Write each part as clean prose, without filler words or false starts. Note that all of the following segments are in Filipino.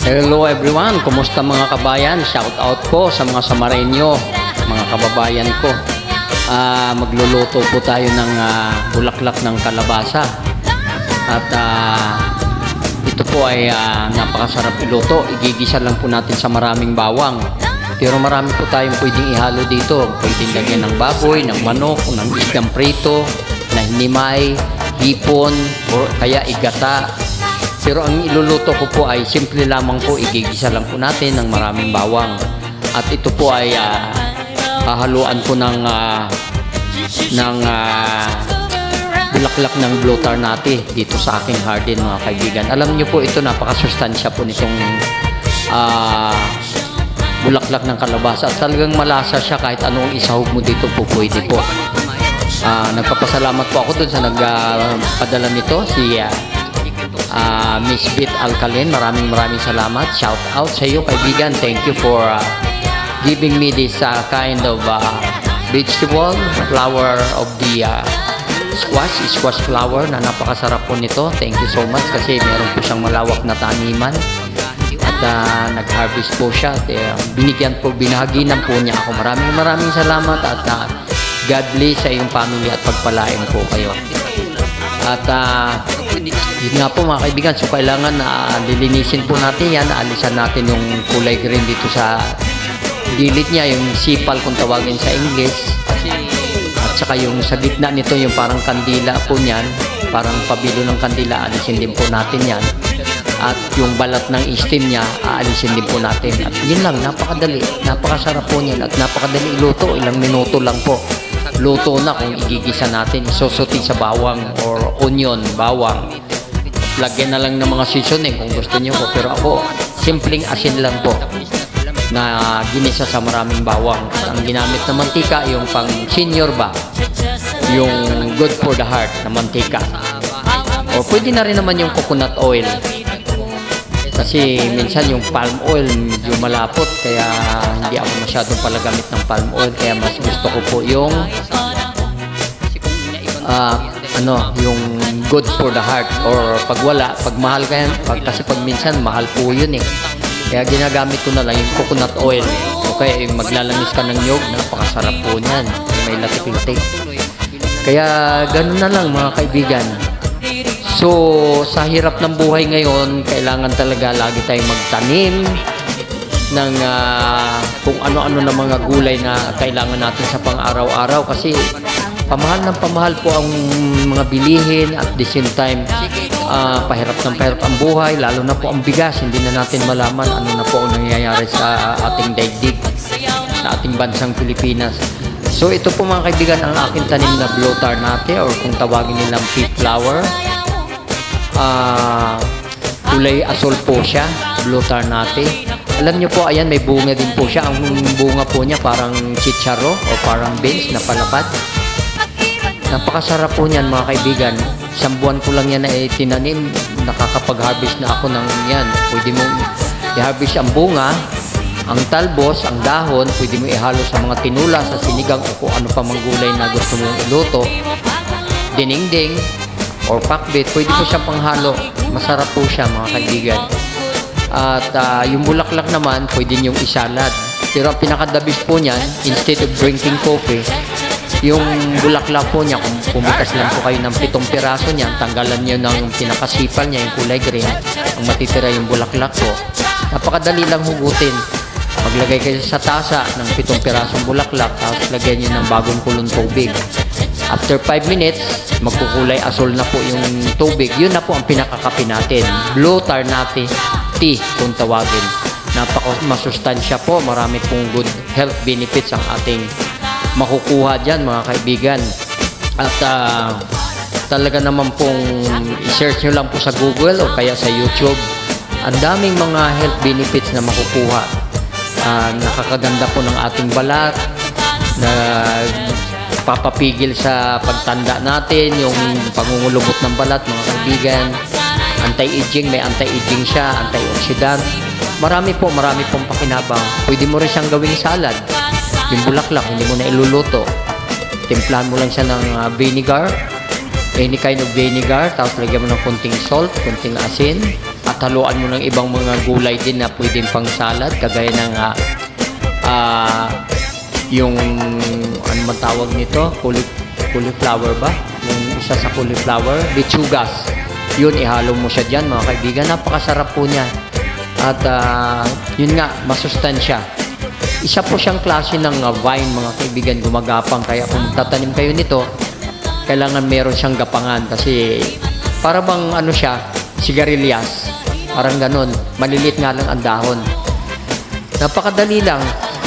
Hello everyone, kumusta mga kabayan? Shout out po sa mga Samareño, mga kababayan ko. Magluluto po tayo ng bulaklak ng kalabasa. At ito po ay napakasarap iluto. Igigisa lang po natin sa maraming bawang. Pero marami po tayong pwedeng ihalo dito. Pwedeng lagyan ng baboy, ng manok, ng isdang prito, na hinimay, hipon, o kaya igata. Pero ang iluluto ko po ay simple lamang po, igigisa lang po natin ng maraming bawang. At ito po ay hahaluan ko ng bulaklak ng blue tarnate dito sa aking garden, mga kaibigan. Alam niyo po, ito napakasustansya po nitong bulaklak ng kalabasa. At talagang malasa siya, kahit anong isahog mo dito po pwede po. Nagpapasalamat po ako dun sa nagpadala nito, si Miss Bit Alcalin. Maraming salamat. Shout out sa iyo, kaibigan. Thank you for giving me this kind of vegetable flower of the squash flower na napakasarap po nito. Thank you so much kasi meron po siyang malawak na taniman at nag-harvest po siya at binahaginan po niya ako. Maraming salamat at God bless sa iyong family at pagpalain po kayo. At yun nga po mga kaibigan, so kailangan lilinisin po natin yan, alisan natin yung kulay green dito sa gilid niya, yung sipal kung tawagin sa English, at saka yung sa gitna nito, yung parang kandila po niyan, parang pabilo ng kandila, alisin din po natin yan. At yung balat ng stem niya, aalisin din po natin. At yun lang, napakadali, napakasarap po niyan at napakadali iluto, ilang minuto lang po luto na kung igigisa natin. Isusutin sa bawang or onion, bawang. Lagyan na lang ng mga seasoning kung gusto niyo po. Pero ako, simpleng asin lang po na ginisa sa maraming bawang. At ang ginamit na mantika, yung pang senior ba, yung good for the heart na mantika. O pwede na rin naman yung coconut oil. Kasi minsan yung palm oil medyo malapot, kaya hindi ako masyadong palagamit ng palm oil. Kaya mas gusto ko po yung yung good for the heart, or pag wala, pag mahal kaya, kasi pag minsan mahal po yun eh. Kaya ginagamit ko na lang yung coconut oil. Okay, maglalanis ka ng nyog, napakasarap po niyan. May latik-latik. Kaya ganun na lang mga kaibigan. So, sa hirap ng buhay ngayon, kailangan talaga lagi tayong magtanim ng kung ano-ano na mga gulay na kailangan natin sa pang-araw-araw. Kasi pamahal po ang mga bilihin, at the same time, pahirap ang buhay, lalo na po ang bigas. Hindi na natin malaman ano na po ang nangyayari sa ating daigdig, sa ating bansang Pilipinas. So, ito po mga kaibigan ang aking tanim na blue tarnate, or kung tawagin nilang pea flower. Kulay asol po siya, blue tarnate. Alam nyo po, ayan, may bunga din po siya. Ang bunga po niya parang chicharo o parang beans na palapad. Napakasarap po niyan mga kaibigan. Isang buwan ko lang yan na tinanim, nakakapag-harvest na ako ng yan. Pwede mo i-harvest ang bunga, ang talbos, ang dahon. Pwede mo ihalo sa mga tinula, sa sinigang, o kung ano pa mang gulay na gusto mong iluto. Dinengdeng or pakbet, pwede po siyang panghalo. Masarap po siya mga kaibigan. At yung bulaklak naman, pwede niyong isalad. Pero ang pinakadabis po niyan, instead of drinking coffee, yung bulaklak po niya, kung pumitas lang po kayo ng 7 piraso niyan, tanggalan niyo ng pinakasipal niya, yung kulay green, ang matitira yung bulaklak po. Napakadali lang hugutin. Maglagay kayo sa tasa ng 7 pirasong bulaklak, tapos lagyan niyo ng bagong kulong tubig. After 5 minutes, magkukulay asol na po yung tubig. Yun na po ang pinakakape natin. Blue tarnate tea kung tawagin. Masustansya po. Marami pong good health benefits ang ating makukuha dyan mga kaibigan. At talaga naman pong i-search nyo lang po sa Google o kaya sa YouTube. Ang daming mga health benefits na makukuha. Nakakaganda po ng ating balat, na papapigil sa pagtanda natin, yung pangungulubot ng balat mga kaibigan. Anti-aging, may anti-aging siya, antioxidant. Marami pong pakinabang. Pwede mo rin siyang gawing salad. Yung bulaklak, hindi mo na iluluto. Timplahan mo lang siya ng vinegar, any kind of vinegar, tapos lagyan mo ng konting salt, konting asin, at haluan mo ng ibang mga gulay din na pwedeng pang salad, kagaya ng yung ano man tawag nito, cauliflower ba? Yung isa sa cauliflower, lechugas. Yun, ihalo mo siya dyan mga kaibigan. Napakasarap po niya. At yun nga, masustansya. Isa po siyang klase ng vine mga kaibigan, gumagapang. Kaya kung tatanim kayo nito, kailangan meron siyang gapangan. Kasi para bang ano siya, sigarilyas. Parang ganun. Malilit nga lang ang dahon. Napakadali lang.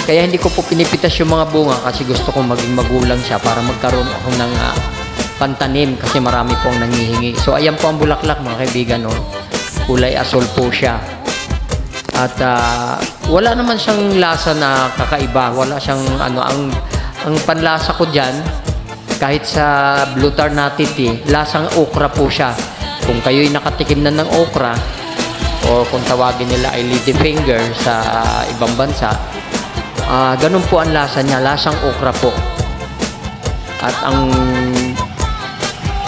Kaya hindi ko po pinipitas yung mga bunga kasi gusto kong maging magulang siya para magkaroon ako ng pantanim kasi marami pong nangihingi. So ayan po ang bulaklak mga kaibigan, no? Kulay asol po siya. At wala naman siyang lasa na kakaiba. Wala siyang ano, ang panlasa ko diyan kahit sa Blue Ternatity, lasang okra po siya. Kung kayo'y nakatikim na ng okra o kung tawagin nila ay ladyfinger sa ibang bansa, ganun po ang lasa niya, lasang okra po. At ang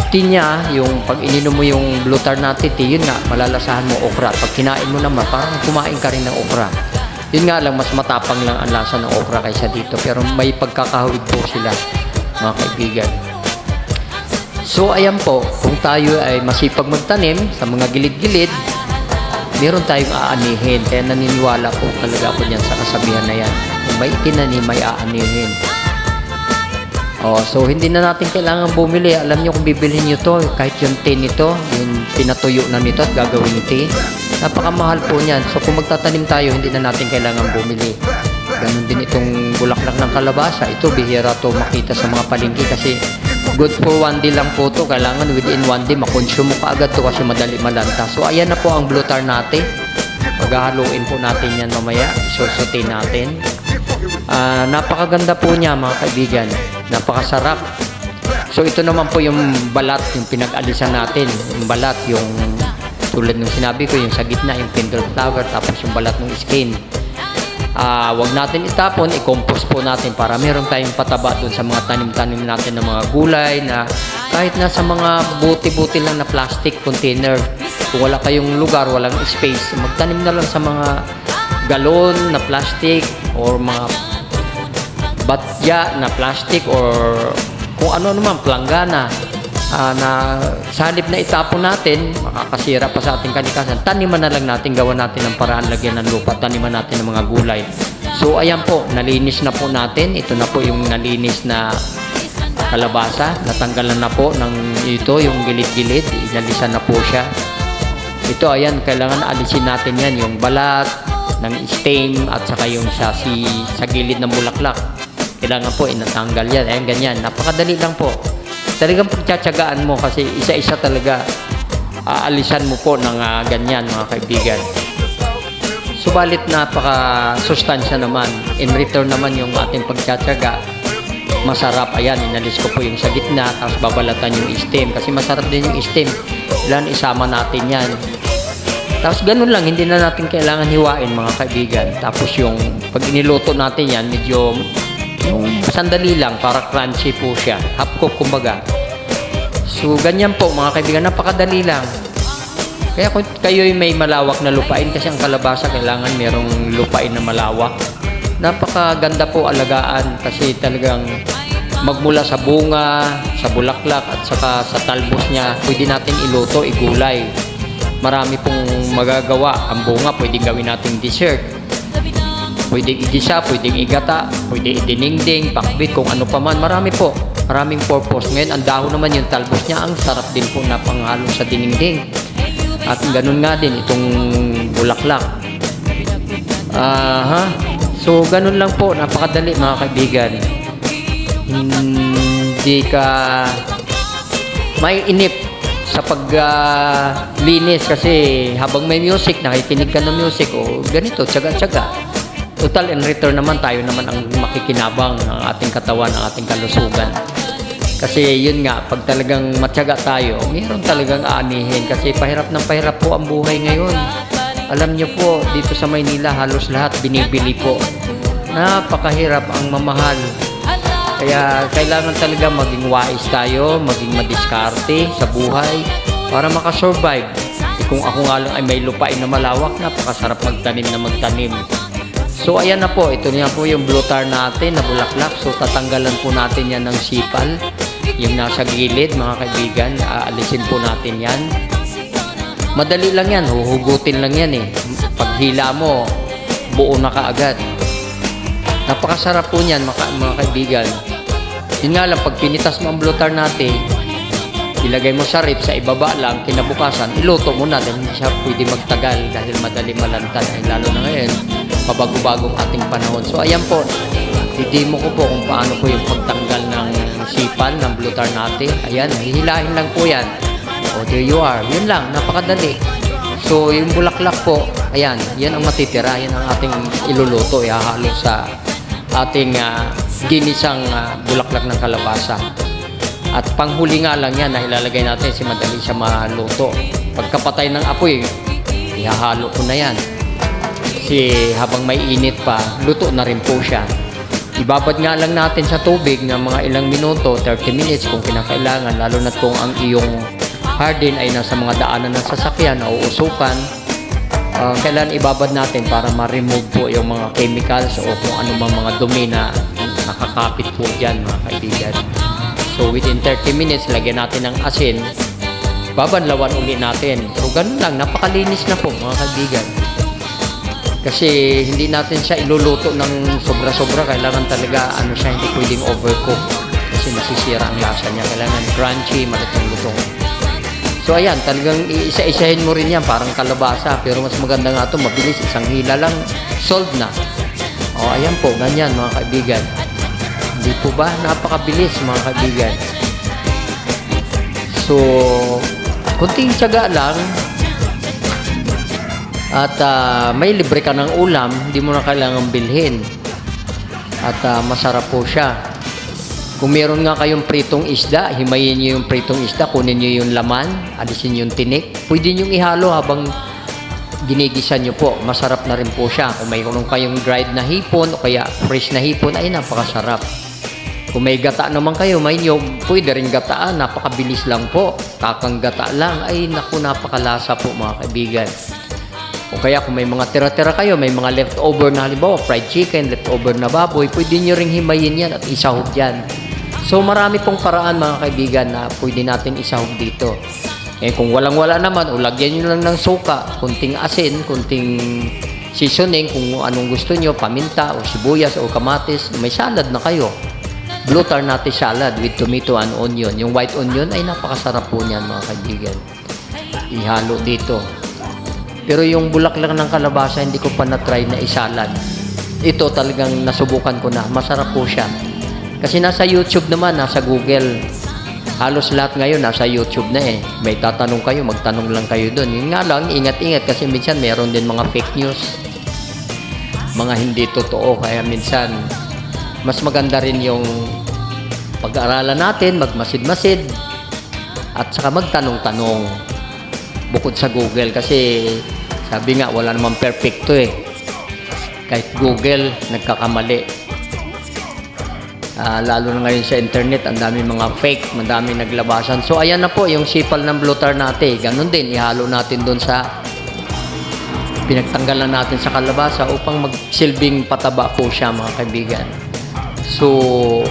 tea niya, yung pag ininom mo yung Blue Ternatity, yun nga, malalasahan mo okra. Pag kinain mo naman, parang kumain ka rin ng okra. Yun nga lang, mas matapang lang ang lasa ng okra kaysa dito. Pero may pagkakahawig po sila, mga kaibigan. So, ayan po, kung tayo ay masipag magtanim sa mga gilid-gilid, meron tayong aanihin. Kaya naniniwala po talaga ako dyan sa kasabihan na yan. Kung may itinanim, may aanihin. So hindi na natin kailangan bumili. Alam nyo kung bibilhin nyo to, kahit yung tea nito, yung pinatuyo na nito at gagawin tea, napakamahal po niyan. So kung magtatanim tayo, hindi na natin kailangan bumili. Ganon din itong bulaklak ng kalabasa. Ito, bihira to makita sa mga palengke kasi good for one day lang po to. Kailangan within one day makonsume mo kaagad to kasi madali malanta. So ayan na po ang Blue Ternatity. Maghahaluin po natin yan mamaya. Isusutin natin. Napakaganda po niya mga kaibigan. Napakasarap. So ito naman po yung balat, yung pinag-alisan natin. Yung balat, yung tulad ng sinabi ko, yung sa gitna, yung pendle flower, tapos yung balat ng skin. Wag natin itapon, i-compost po natin para meron tayong pataba dun sa mga tanim-tanim natin ng mga gulay na kahit nasa mga buti-buti lang na plastic container. Kung wala kayong lugar, walang space, magtanim na lang sa mga galon na plastic or mga batya na plastic or kung ano naman, planggana na sa halip na itapon natin, makakasira pa sa ating kalikasan, taniman na lang natin, gawa natin ng paraan, lagyan ng lupa, taniman natin ng mga gulay. So ayan po, nalinis na po natin. Ito na po yung nalinis na kalabasa. Natanggalan na po ng ito, yung gilid-gilid, inalisan na po siya. Ito, ayan, kailangan alisin natin yan, yung balat ng stem at saka yung sa gilid ng bulaklak. Kailangan po inatanggal yan. Ayan, ganyan. Napakadali lang po. Talagang pagtsatsagaan mo kasi isa-isa talaga aalisan mo po ng ganyan mga kaibigan. Subalit napaka-sustansya naman. In return naman yung ating pagtsatsaga, masarap. Ayan, inalis ko po yung sa gitna tapos babalatan yung stem kasi masarap din yung stem. Ilan isama natin yan. Tapos ganun lang, hindi na natin kailangan hiwain mga kaibigan. Tapos yung pag iniluto natin yan, medyo yung sandali lang para crunchy po siya. Half cook kumbaga. So ganyan po mga kaibigan, napakadali lang. Kaya kung kayo may malawak na lupain, kasi ang kalabasa kailangan merong lupain na malawak. Napakaganda po alagaan kasi talagang magmula sa bunga, sa bulaklak at saka sa talbos niya, pwede natin iluto, igulay. Marami pong magagawa. Ang bunga pwedeng gawin nating dessert. Pwedeng igisa, pwedeng igata, pwedeng idiningding, pakbit, kung ano pa man. Marami po. Maraming purpose. Ngayon, ang dahon naman yung talbos niya, ang sarap din po na panghalo sa diningding. At ganun nga din itong bulaklak. So, ganun lang po. Napakadali mga kaibigan. Hindi ka may inip sa paglinis kasi habang may music, nakikinig ka ng music o ganito, tsaga-tsaga. Total in return naman, tayo naman ang makikinabang ng ating katawan, ng ating kalusugan. Kasi yun nga, pag talagang matyaga tayo, mayroon talagang aanihin kasi pahirap ng pahirap po ang buhay ngayon. Alam nyo po, dito sa Maynila, halos lahat binibili po. Napakahirap ang mamahal. Kaya kailangan talaga maging wise tayo, maging madiskarte sa buhay para makasurvive. Kung ako nga lang ay may lupain na malawak, napakasarap magtanim na magtanim. So ayan na po, ito na po yung blue tar natin na bulaklak. So tatanggalan po natin yan ng sipal, yung nasa gilid mga kaibigan, aalisin po natin yan. Madali lang yan, huhugutin lang yan eh. Paghila mo, buo na kaagad. Napakasarap po niyan mga kaibigan. Yun nga lang, pag pinitas mo ang blue tar natin, ilagay mo sa rip, sa ibaba lang, kinabukasan, iluto mo na dahil hindi siya pwede magtagal dahil madali malantad. Ay, lalo na ngayon, pabago-bagong ating panahon. So ayan po, didimo ko po kung paano po yung pagtanggal ng sipal ng blue tar natin. Ayan, hihilahin lang po yan. O, there you are. Yun lang, napakadali. So yung bulaklak po, ayan, yan ang matitira. Yan ang ating iluluto, ihahalo sa ating ginisang bulaklak ng kalabasa. At panghuli nga lang yan na ilalagay natin si madali siya maluto. Pagkapatay ng apoy, ihahalo ko na yan. Kasi habang may init pa, luto na rin po siya. Ibabad nga lang natin sa tubig ng mga ilang minuto, 30 minutes kung kinakailangan, lalo na kung ang iyong harden ay nasa mga daanan ng sasakyan o usukan. Kailan ibabad natin para ma-remove po yung mga chemicals o kung ano mga dumi na nakakapit po dyan mga kaibigan. So within 30 minutes, lagyan natin ng asin, babanlawan uli natin. So ganun lang, napakalinis na po mga kaibigan. Kasi hindi natin siya iluluto ng sobra-sobra, kailangan talaga siya, hindi pwedeng overcook kasi nasisira ang lasa niya. Kailangan crunchy, malutong-lutong. So ayan, talagang isa-isahin mo rin yan, parang kalabasa, pero mas maganda nga ito, mabilis, isang hila lang, solved na. O ayan po, ganyan mga kaibigan. Di po ba? Napakabilis mga kaibigan. So, kunting tiyaga lang at may libre ka ng ulam, hindi mo na kailangang bilhin. At masarap po siya. Kung meron nga kayong pritong isda, himayin nyo yung pritong isda, kunin nyo yung laman, alisin yung tinik. Pwede nyo ihalo habang ginigisa nyo po. Masarap na rin po siya. Kung mayroon kayong dried na hipon o kaya fresh na hipon, ay napakasarap. Kung may gata naman kayo, may nyog, pwede rin gataan. Napakabilis lang po. Kakang gata lang. Ay, naku, napakalasa po mga kaibigan. O kaya kung may mga tira-tira kayo, may mga leftover na halimbawa, fried chicken, leftover na baboy, pwede nyo ring himayin yan at isahog yan. So, marami pong paraan mga kaibigan na pwede natin isahog dito. Eh, kung walang-wala naman, o lagyan nyo lang ng suka, kunting asin, kunting seasoning, kung anong gusto nyo, paminta, o sibuyas, o kamatis, may salad na kayo. Blue tar natin salad with tomato and onion. Yung white onion ay napakasarap po niyan mga kaibigan. Ihalo dito. Pero yung bulaklak ng kalabasa hindi ko pa na-try na isalad. Ito talagang nasubukan ko na. Masarap po siya. Kasi nasa YouTube naman, nasa Google. Halos lahat ngayon nasa YouTube na eh. May tatanong kayo, magtanong lang kayo doon. Yun nga lang, ingat-ingat kasi minsan meron din mga fake news. Mga hindi totoo. Kaya minsan mas maganda rin yung pag-aaralan natin, magmasid-masid, at saka magtanong-tanong bukod sa Google. Kasi sabi nga, wala namang perfecto eh. Kahit Google, nagkakamali. Lalo na ngayon sa internet, ang dami mga fake, madami naglabasan. So ayan na po, yung sipal ng blue tar natin. Ganun din, ihalo natin doon sa pinagtanggalan natin sa kalabasa upang magsilbing pataba po siya mga kaibigan. So,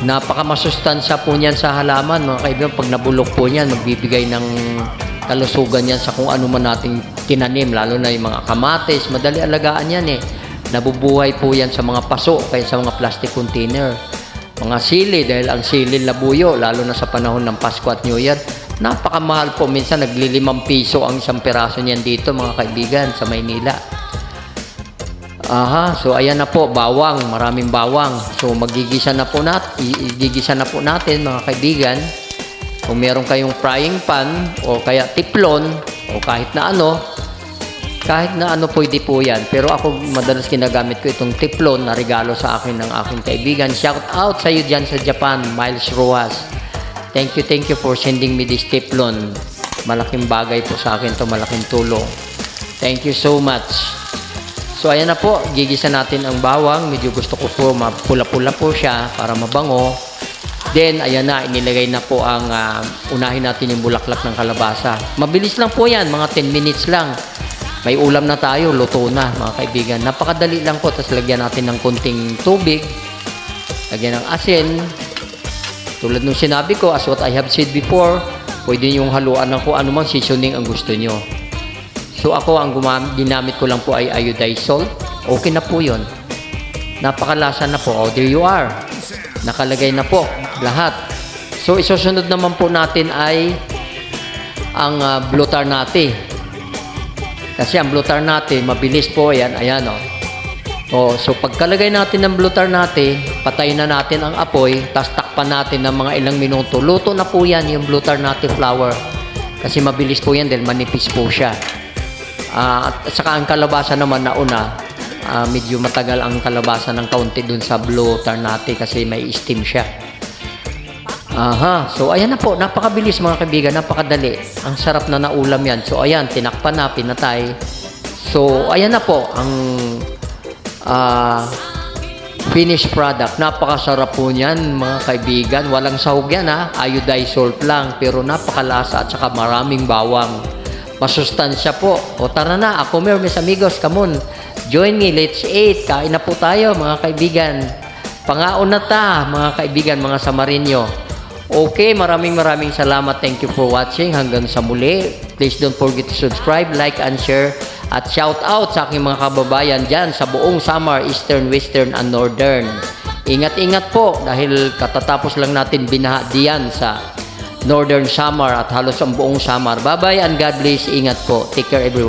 napakamasustansya po niyan sa halaman mga kaibigan. Pag nabulok po niyan, magbibigay ng kalusugan yan sa kung ano man nating tinanim, lalo na yung mga kamatis. Madali alagaan yan eh. Nabubuhay po yan sa mga paso kaya sa mga plastic container. Mga sili, dahil ang sili labuyo, lalo na sa panahon ng Pasko at New Year, napakamahal po. Minsan nagli-5 piso ang isang peraso niyan dito mga kaibigan sa Maynila. So ayan na po, bawang, maraming bawang. So igigisa na po natin mga kaibigan. Kung meron kayong frying pan o kaya tiplon o kahit na ano pwede po yan. Pero ako madalas ginagamit ko itong tiplon na regalo sa akin ng aking kaibigan. Shout out sa iyo dyan sa Japan, Miles Rojas. Thank you for sending me this tiplon. Malaking bagay po sa akin to, malaking tulong. Thank you so much. So ayan na po, gigisa natin ang bawang. Medyo gusto ko po mapula-pula po siya para mabango. Then, ayan na, inilagay na po ang, unahin natin yung bulaklak ng kalabasa. Mabilis lang po yan, mga 10 minutes lang. May ulam na tayo, luto na, mga kaibigan. Napakadali lang po, tapos lagyan natin ng konting tubig. Lagyan ng asin. Tulad nung sinabi ko, as what I have said before, pwede yung haluan ng kung anumang seasoning ang gusto nyo. So ako, ang ginamit ko lang po ay iodized salt. Okay na po yun. Napakalasa na po. Oh, there you are. Nakalagay na po lahat. So isusunod naman po natin ay ang blue tarnate. Kasi ang blue tarnate, mabilis po yan. Ayan o. Oh, so pagkalagay natin ng blue tarnate, patayin na natin ang apoy, tapos takpan natin ng mga ilang minuto. Luto na po yan yung blue tarnate flower. Kasi mabilis po yan dahil manipis po siya. At saka ang kalabasa naman na una, medyo matagal ang kalabasa ng kaunti dun sa blue tarnate kasi may steam siya. Aha, so ayan na po, napakabilis mga kaibigan, napakadali. Ang sarap na naulam yan. So ayan, tinakpan na, pinatay. So ayan na po ang finished product. Napakasarap po niyan mga kaibigan. Walang sahog yan ha, iodized salt lang, pero napakalasa at saka maraming bawang. Masustansya po. O tara na, ako mis amigos, come on. Join me, let's eat. Kain na po tayo mga kaibigan. Pangaon na ta mga kaibigan, mga Samarinyo. Okay, maraming salamat. Thank you for watching. Hanggang sa muli. Please don't forget to subscribe, like, and share. At shout out sa aking mga kababayan dyan sa buong Samar, Eastern, Western, and Northern. Ingat-ingat po dahil katatapos lang natin binaha diyan sa Northern Samar at halos ang buong Samar. Bye-bye and God bless. Ingat po. Take care everyone.